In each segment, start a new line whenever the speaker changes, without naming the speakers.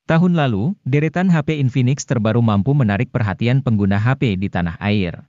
Tahun lalu, deretan HP Infinix terbaru mampu menarik perhatian pengguna HP di tanah air.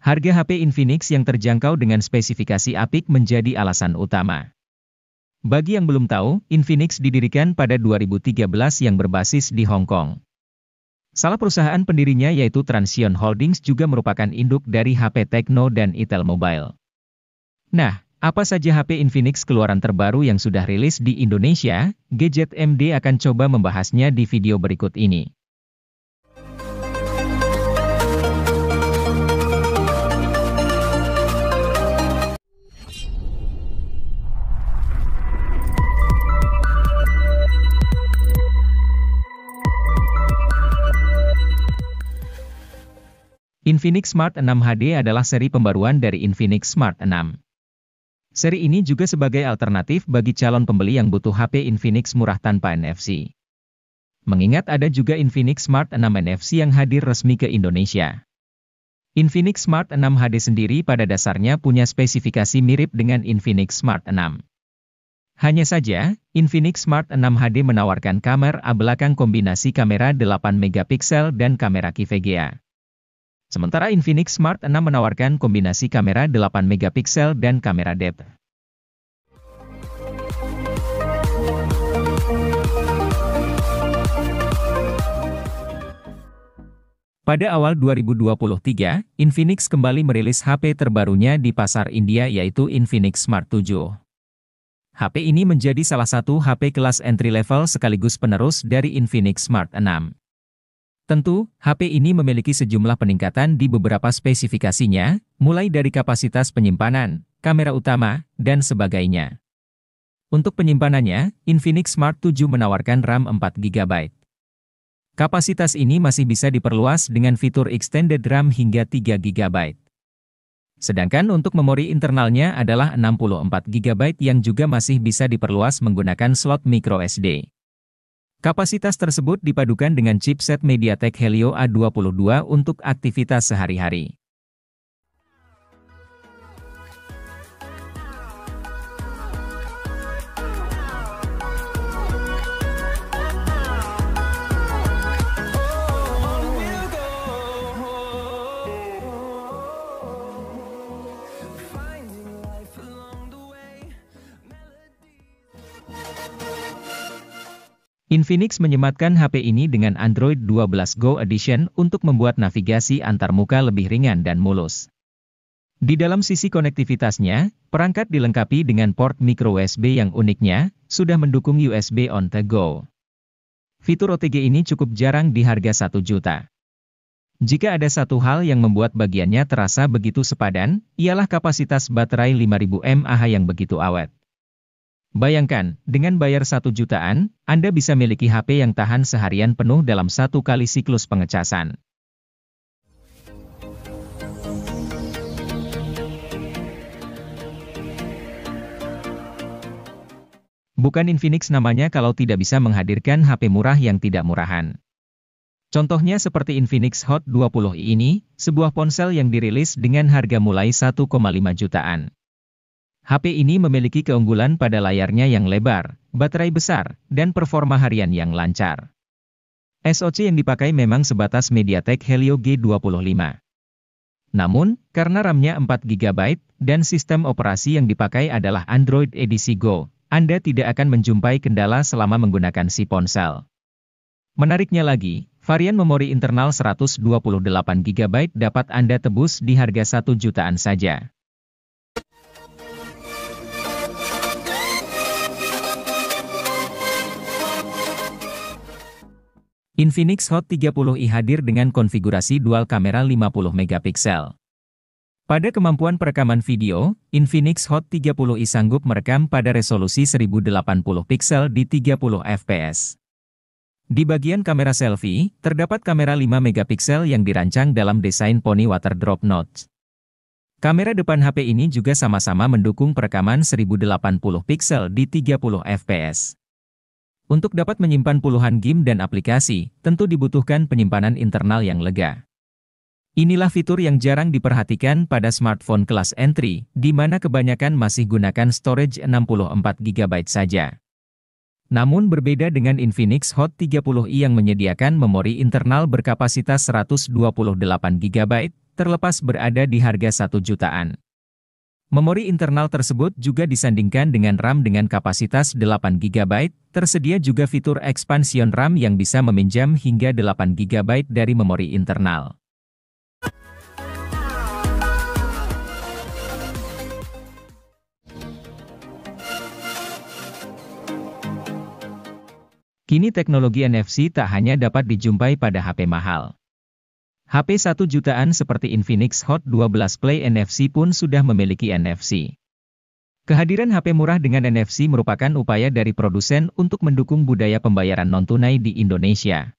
Harga HP Infinix yang terjangkau dengan spesifikasi apik menjadi alasan utama. Bagi yang belum tahu, Infinix didirikan pada 2013 yang berbasis di Hong Kong. Salah perusahaan pendirinya yaitu Transsion Holdings juga merupakan induk dari HP Tecno dan Itel Mobile. Nah, apa saja HP Infinix keluaran terbaru yang sudah rilis di Indonesia? Gadget MD akan coba membahasnya di video berikut ini. Infinix Smart 6 HD adalah seri pembaruan dari Infinix Smart 6. Seri ini juga sebagai alternatif bagi calon pembeli yang butuh HP Infinix murah tanpa NFC. Mengingat ada juga Infinix Smart 6 NFC yang hadir resmi ke Indonesia. Infinix Smart 6 HD sendiri pada dasarnya punya spesifikasi mirip dengan Infinix Smart 6. Hanya saja, Infinix Smart 6 HD menawarkan kamera belakang kombinasi kamera 8 megapiksel dan kamera QVGA. Sementara Infinix Smart 6 menawarkan kombinasi kamera 8 megapiksel dan kamera depth. Pada awal 2023, Infinix kembali merilis HP terbarunya di pasar India yaitu Infinix Smart 7. HP ini menjadi salah satu HP kelas entry level sekaligus penerus dari Infinix Smart 6. Tentu, HP ini memiliki sejumlah peningkatan di beberapa spesifikasinya, mulai dari kapasitas penyimpanan, kamera utama, dan sebagainya. Untuk penyimpanannya, Infinix Smart 7 menawarkan RAM 4GB. Kapasitas ini masih bisa diperluas dengan fitur Extended RAM hingga 3GB. Sedangkan untuk memori internalnya adalah 64GB yang juga masih bisa diperluas menggunakan slot microSD. Kapasitas tersebut dipadukan dengan chipset MediaTek Helio A22 untuk aktivitas sehari-hari. Infinix menyematkan HP ini dengan Android 12 Go Edition untuk membuat navigasi antar muka lebih ringan dan mulus. Di dalam sisi konektivitasnya, perangkat dilengkapi dengan port micro USB yang uniknya, sudah mendukung USB on the go. Fitur OTG ini cukup jarang di harga 1 juta. Jika ada satu hal yang membuat bagiannya terasa begitu sepadan, ialah kapasitas baterai 5000 mAh yang begitu awet. Bayangkan, dengan bayar 1 jutaan, Anda bisa miliki HP yang tahan seharian penuh dalam 1 kali siklus pengecasan. Bukan Infinix namanya kalau tidak bisa menghadirkan HP murah yang tidak murahan. Contohnya seperti Infinix Hot 20i ini, sebuah ponsel yang dirilis dengan harga mulai 1,5 jutaan. HP ini memiliki keunggulan pada layarnya yang lebar, baterai besar, dan performa harian yang lancar. SoC yang dipakai memang sebatas MediaTek Helio G25. Namun, karena RAM-nya 4GB, dan sistem operasi yang dipakai adalah Android edisi Go, Anda tidak akan menjumpai kendala selama menggunakan si ponsel. Menariknya lagi, varian memori internal 128GB dapat Anda tebus di harga 1 jutaan saja. Infinix Hot 30i hadir dengan konfigurasi dual kamera 50 megapiksel. Pada kemampuan perekaman video, Infinix Hot 30i sanggup merekam pada resolusi 1080 piksel di 30 fps. Di bagian kamera selfie, terdapat kamera 5 megapiksel yang dirancang dalam desain poni water drop notch. Kamera depan HP ini juga sama-sama mendukung perekaman 1080 piksel di 30 fps. Untuk dapat menyimpan puluhan game dan aplikasi, tentu dibutuhkan penyimpanan internal yang lega. Inilah fitur yang jarang diperhatikan pada smartphone kelas entry, di mana kebanyakan masih gunakan storage 64GB saja. Namun berbeda dengan Infinix Hot 30i yang menyediakan memori internal berkapasitas 128 GB, terlepas berada di harga 1 jutaan. Memori internal tersebut juga disandingkan dengan RAM dengan kapasitas 8 GB, tersedia juga fitur expansion RAM yang bisa meminjam hingga 8 GB dari memori internal. Kini teknologi NFC tak hanya dapat dijumpai pada HP mahal. HP 1 jutaan seperti Infinix Hot 12 Play NFC pun sudah memiliki NFC. Kehadiran HP murah dengan NFC merupakan upaya dari produsen untuk mendukung budaya pembayaran non-tunai di Indonesia.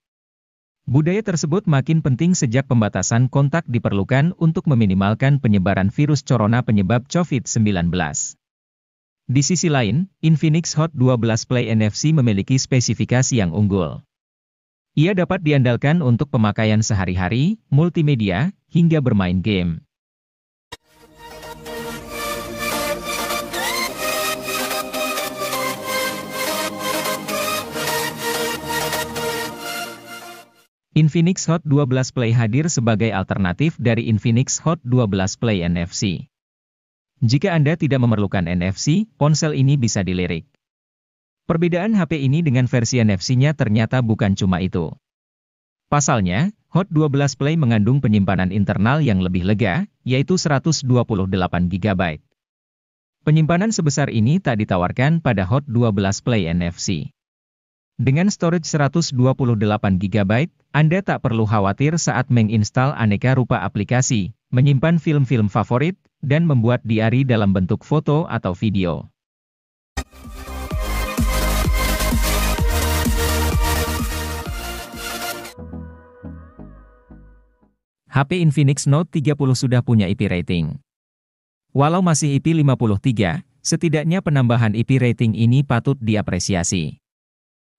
Budaya tersebut makin penting sejak pembatasan kontak diperlukan untuk meminimalkan penyebaran virus corona penyebab COVID-19. Di sisi lain, Infinix Hot 12 Play NFC memiliki spesifikasi yang unggul. Ia dapat diandalkan untuk pemakaian sehari-hari, multimedia, hingga bermain game. Infinix Hot 12 Play hadir sebagai alternatif dari Infinix Hot 12 Play NFC. Jika Anda tidak memerlukan NFC, ponsel ini bisa dilirik. Perbedaan HP ini dengan versi NFC-nya ternyata bukan cuma itu. Pasalnya, Hot 12 Play mengandung penyimpanan internal yang lebih lega, yaitu 128 GB. Penyimpanan sebesar ini tak ditawarkan pada Hot 12 Play NFC. Dengan storage 128 GB, Anda tak perlu khawatir saat menginstal aneka rupa aplikasi, menyimpan film-film favorit, dan membuat diari dalam bentuk foto atau video. HP Infinix Note 30 sudah punya IP rating. Walau masih IP 53, setidaknya penambahan IP rating ini patut diapresiasi.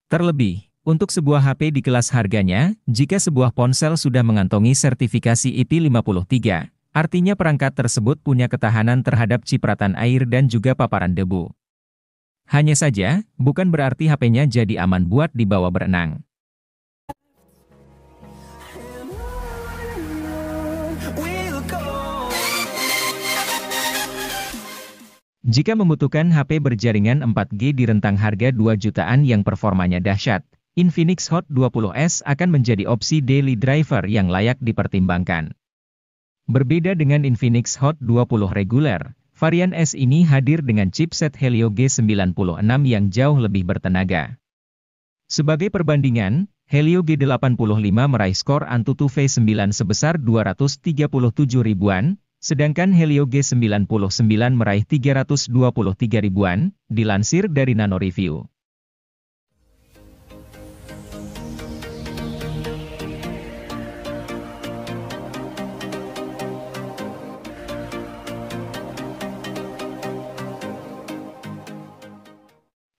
Terlebih, untuk sebuah HP di kelas harganya, jika sebuah ponsel sudah mengantongi sertifikasi IP 53, artinya perangkat tersebut punya ketahanan terhadap cipratan air dan juga paparan debu. Hanya saja, bukan berarti HP-nya jadi aman buat dibawa berenang. Jika membutuhkan HP berjaringan 4G di rentang harga 2 jutaan yang performanya dahsyat, Infinix Hot 20s akan menjadi opsi daily driver yang layak dipertimbangkan. Berbeda dengan Infinix Hot 20 reguler, varian S ini hadir dengan chipset Helio G96 yang jauh lebih bertenaga. Sebagai perbandingan, Helio G85 meraih skor AnTuTu V9 sebesar 237 ribuan, sedangkan Helio G99 meraih 323 ribuan, dilansir dari Nano Review.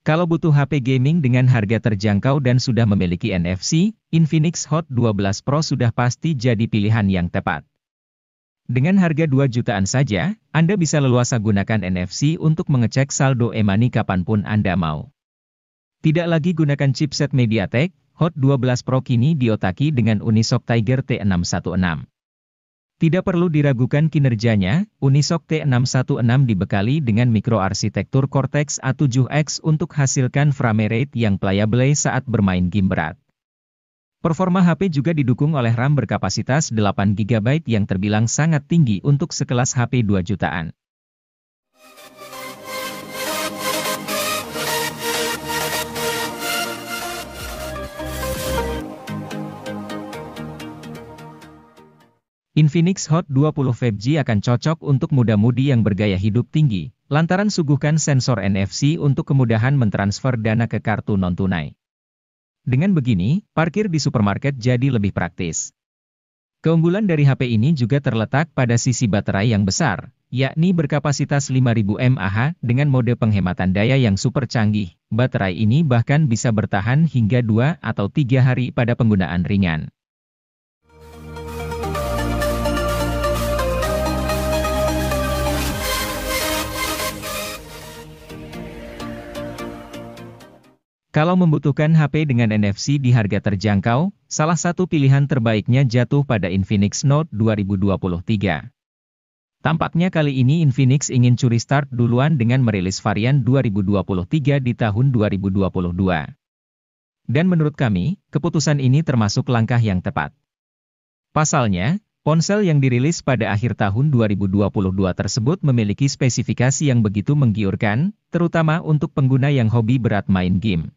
Kalau butuh HP gaming dengan harga terjangkau dan sudah memiliki NFC, Infinix Hot 12 Pro sudah pasti jadi pilihan yang tepat. Dengan harga 2 jutaan saja, Anda bisa leluasa gunakan NFC untuk mengecek saldo e-money kapanpun Anda mau. Tidak lagi gunakan chipset MediaTek, Hot 12 Pro kini diotaki dengan Unisoc Tiger T616. Tidak perlu diragukan kinerjanya, Unisoc T616 dibekali dengan mikroarsitektur Cortex A7X untuk hasilkan frame rate yang playable saat bermain game berat. Performa HP juga didukung oleh RAM berkapasitas 8 GB yang terbilang sangat tinggi untuk sekelas HP 2 jutaan. Infinix Hot 20 5G akan cocok untuk muda-mudi yang bergaya hidup tinggi, lantaran suguhkan sensor NFC untuk kemudahan mentransfer dana ke kartu non-tunai. Dengan begini, parkir di supermarket jadi lebih praktis. Keunggulan dari HP ini juga terletak pada sisi baterai yang besar, yakni berkapasitas 5000 mAh dengan mode penghematan daya yang super canggih. Baterai ini bahkan bisa bertahan hingga 2 atau 3 hari pada penggunaan ringan. Kalau membutuhkan HP dengan NFC di harga terjangkau, salah satu pilihan terbaiknya jatuh pada Infinix Note 2023. Tampaknya kali ini Infinix ingin curi start duluan dengan merilis varian 2023 di tahun 2022. Dan menurut kami, keputusan ini termasuk langkah yang tepat. Pasalnya, ponsel yang dirilis pada akhir tahun 2022 tersebut memiliki spesifikasi yang begitu menggiurkan, terutama untuk pengguna yang hobi berat main game.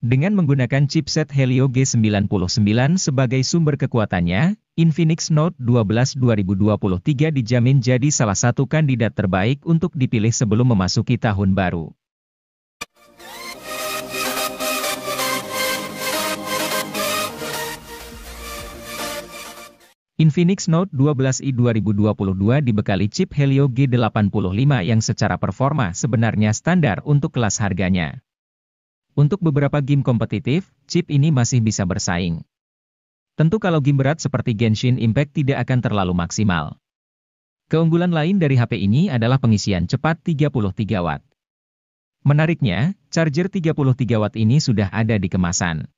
Dengan menggunakan chipset Helio G99 sebagai sumber kekuatannya, Infinix Note 12 2023 dijamin jadi salah satu kandidat terbaik untuk dipilih sebelum memasuki tahun baru. Infinix Note 12i 2022 dibekali chip Helio G85 yang secara performa sebenarnya standar untuk kelas harganya. Untuk beberapa game kompetitif, chip ini masih bisa bersaing. Tentu kalau game berat seperti Genshin Impact tidak akan terlalu maksimal. Keunggulan lain dari HP ini adalah pengisian cepat 33 Watt. Menariknya, charger 33 Watt ini sudah ada di kemasan.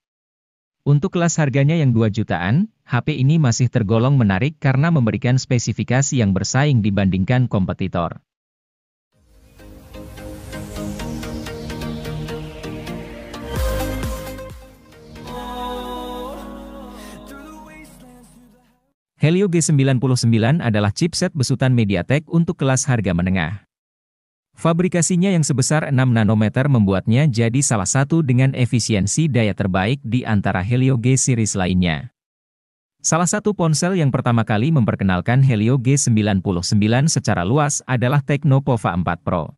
Untuk kelas harganya yang 2 jutaan, HP ini masih tergolong menarik karena memberikan spesifikasi yang bersaing dibandingkan kompetitor. Helio G99 adalah chipset besutan MediaTek untuk kelas harga menengah. Fabrikasinya yang sebesar 6 nanometer membuatnya jadi salah satu dengan efisiensi daya terbaik di antara Helio G series lainnya. Salah satu ponsel yang pertama kali memperkenalkan Helio G99 secara luas adalah Tecno Pova 4 Pro.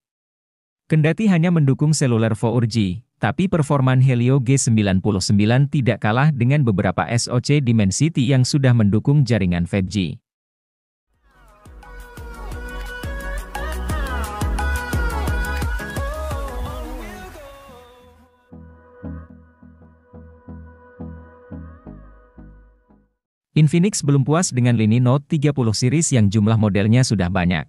Kendati hanya mendukung seluler 4G, tapi performan Helio G99 tidak kalah dengan beberapa SoC Dimensity yang sudah mendukung jaringan 5G. Infinix belum puas dengan lini Note 30 series yang jumlah modelnya sudah banyak.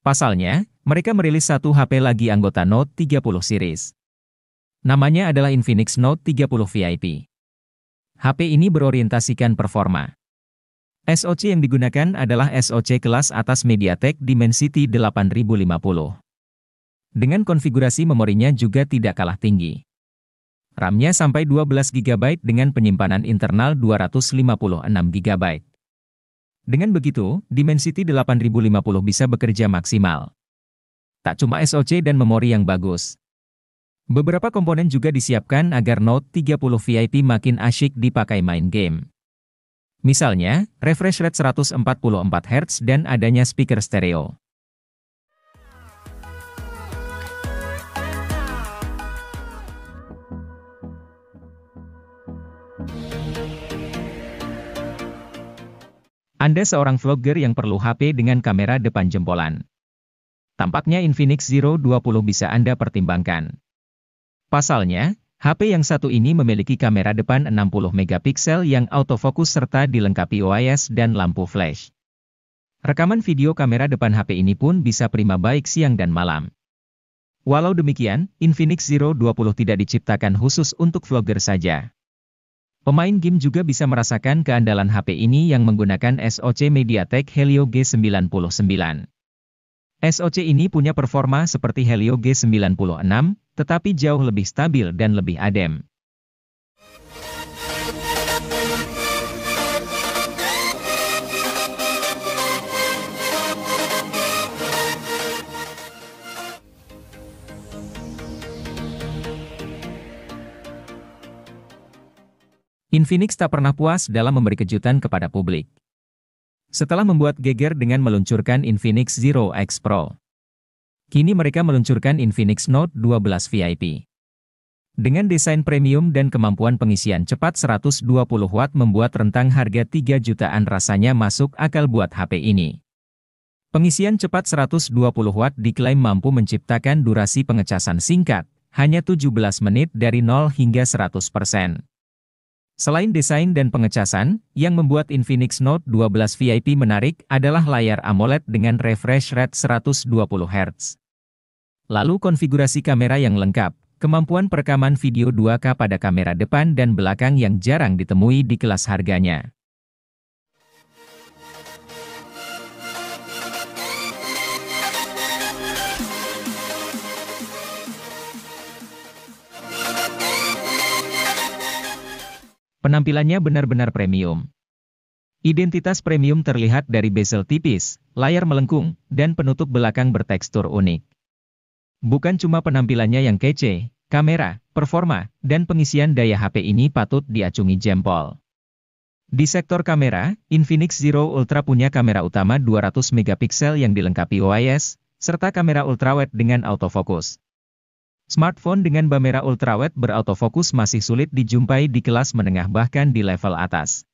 Pasalnya, mereka merilis satu HP lagi anggota Note 30 series. Namanya adalah Infinix Note 30 VIP. HP ini berorientasikan performa. SoC yang digunakan adalah SoC kelas atas MediaTek Dimensity 8050. Dengan konfigurasi memorinya juga tidak kalah tinggi. RAM-nya sampai 12 GB dengan penyimpanan internal 256 GB. Dengan begitu, Dimensity 8050 bisa bekerja maksimal. Tak cuma SoC dan memori yang bagus. Beberapa komponen juga disiapkan agar Note 30 VIP makin asyik dipakai main game. Misalnya, refresh rate 144 Hz dan adanya speaker stereo. Anda seorang vlogger yang perlu HP dengan kamera depan jempolan. Tampaknya Infinix Zero 20 bisa Anda pertimbangkan. Pasalnya, HP yang satu ini memiliki kamera depan 60 megapiksel yang autofokus serta dilengkapi OIS dan lampu flash. Rekaman video kamera depan HP ini pun bisa prima baik siang dan malam. Walau demikian, Infinix Zero 20 tidak diciptakan khusus untuk vlogger saja. Pemain game juga bisa merasakan keandalan HP ini yang menggunakan SoC MediaTek Helio G99. SoC ini punya performa seperti Helio G96, tetapi jauh lebih stabil dan lebih adem. Infinix tak pernah puas dalam memberi kejutan kepada publik. Setelah membuat geger dengan meluncurkan Infinix Zero X Pro, kini mereka meluncurkan Infinix Note 12 VIP. Dengan desain premium dan kemampuan pengisian cepat 120 Watt membuat rentang harga 3 jutaan rasanya masuk akal buat HP ini. Pengisian cepat 120 Watt diklaim mampu menciptakan durasi pengecasan singkat, hanya 17 menit dari 0 hingga 100%. Selain desain dan pengecasan, yang membuat Infinix Note 12 VIP menarik adalah layar AMOLED dengan refresh rate 120 Hz. Lalu konfigurasi kamera yang lengkap, Kemampuan perekaman video 2K pada kamera depan dan belakang yang jarang ditemui di kelas harganya. Penampilannya benar-benar premium. Identitas premium terlihat dari bezel tipis, layar melengkung, dan penutup belakang bertekstur unik. Bukan cuma penampilannya yang kece, kamera, performa, dan pengisian daya HP ini patut diacungi jempol. Di sektor kamera, Infinix Zero Ultra punya kamera utama 200 megapiksel yang dilengkapi OIS, serta kamera ultrawide dengan autofocus. Smartphone dengan kamera ultrawide berautofokus masih sulit dijumpai di kelas menengah bahkan di level atas.